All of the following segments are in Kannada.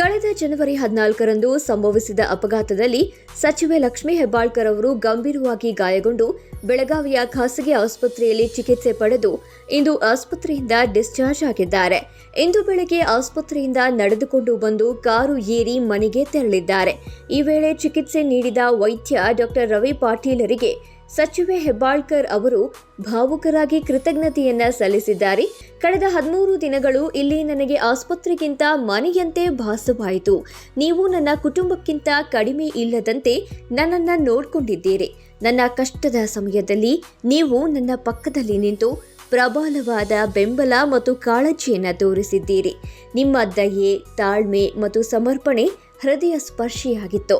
ಕಳೆದ ಜನವರಿ 14ರಂದು ಸಂಭವಿಸಿದ ಅಪಘಾತದಲ್ಲಿ ಸಚಿವೆ ಲಕ್ಷ್ಮೀ ಹೆಬ್ಬಾಳ್ಕರ್ ಅವರು ಗಂಭೀರವಾಗಿ ಗಾಯಗೊಂಡು ಬೆಳಗಾವಿಯ ಖಾಸಗಿ ಆಸ್ಪತ್ರೆಯಲ್ಲಿ ಚಿಕಿತ್ಸೆ ಪಡೆದು ಇಂದು ಆಸ್ಪತ್ರೆಯಿಂದ ಡಿಸ್ಚಾರ್ಜ್ ಆಗಿದ್ದಾರೆ. ಇಂದು ಬೆಳಗ್ಗೆ ಆಸ್ಪತ್ರೆಯಿಂದ ನಡೆದುಕೊಂಡು ಬಂದು ಕಾರು ಏರಿ ಮನೆಗೆ ತೆರಳಿದ್ದಾರೆ. ಈ ವೇಳೆ ಚಿಕಿತ್ಸೆ ನೀಡಿದ ವೈದ್ಯ ಡಾ ರವಿ ಪಾಟೀಲರಿಗೆ ಸಚಿವೆ ಹೆಬ್ಬಾಳ್ಕರ್ ಅವರು ಭಾವುಕರಾಗಿ ಕೃತಜ್ಞತೆಯನ್ನ ಸಲ್ಲಿಸಿದ್ದಾರೆ. ಕಳೆದ 13 ದಿನಗಳು ಇಲ್ಲಿ ನನಗೆ ಆಸ್ಪತ್ರೆಗಿಂತ ಮನೆಯಂತೆ ಭಾಸವಾಯಿತು. ನೀವು ನನ್ನ ಕುಟುಂಬಕ್ಕಿಂತ ಕಡಿಮೆ ಇಲ್ಲದಂತೆ ನನ್ನನ್ನು ನೋಡಿಕೊಂಡಿದ್ದೀರಿ. ನನ್ನ ಕಷ್ಟದ ಸಮಯದಲ್ಲಿ ನೀವು ನನ್ನ ಪಕ್ಕದಲ್ಲಿ ನಿಂತು ಪ್ರಬಲವಾದ ಬೆಂಬಲ ಮತ್ತು ಕಾಳಜಿಯನ್ನು ತೋರಿಸಿದ್ದೀರಿ. ನಿಮ್ಮ ದಯೆ, ತಾಳ್ಮೆ ಮತ್ತು ಸಮರ್ಪಣೆ ಹೃದಯ ಸ್ಪರ್ಶಿಯಾಗಿತ್ತು.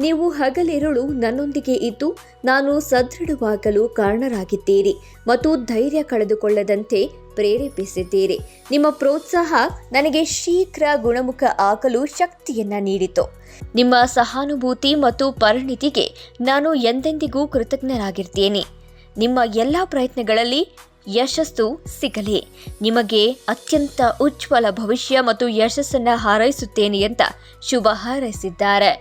ನೀವು ಹಗಲಿರುಳು ನನ್ನೊಂದಿಗೆ ಇದ್ದು ನಾನು ಸದೃಢವಾಗಲು ಕಾರಣರಾಗಿದ್ದೀರಿ ಮತ್ತು ಧೈರ್ಯ ಕಳೆದುಕೊಳ್ಳದಂತೆ ಪ್ರೇರೇಪಿಸಿದ್ದೀರಿ. ನಿಮ್ಮ ಪ್ರೋತ್ಸಾಹ ನನಗೆ ಶೀಘ್ರ ಗುಣಮುಖ ಆಗಲು ಶಕ್ತಿಯನ್ನ ನೀಡಿತು. ನಿಮ್ಮ ಸಹಾನುಭೂತಿ ಮತ್ತು ಪರಿಣಿತಿಗೆ ನಾನು ಎಂದೆಂದಿಗೂ ಕೃತಜ್ಞರಾಗಿರ್ತೇನೆ. ನಿಮ್ಮ ಎಲ್ಲ ಪ್ರಯತ್ನಗಳಲ್ಲಿ ಯಶಸ್ಸು ಸಿಗಲಿ. ನಿಮಗೆ ಅತ್ಯಂತ ಉಜ್ವಲ ಭವಿಷ್ಯ ಮತ್ತು ಯಶಸ್ಸನ್ನು ಹಾರೈಸುತ್ತೇನೆ ಅಂತ ಶುಭ ಹಾರೈಸಿದ್ದಾರೆ.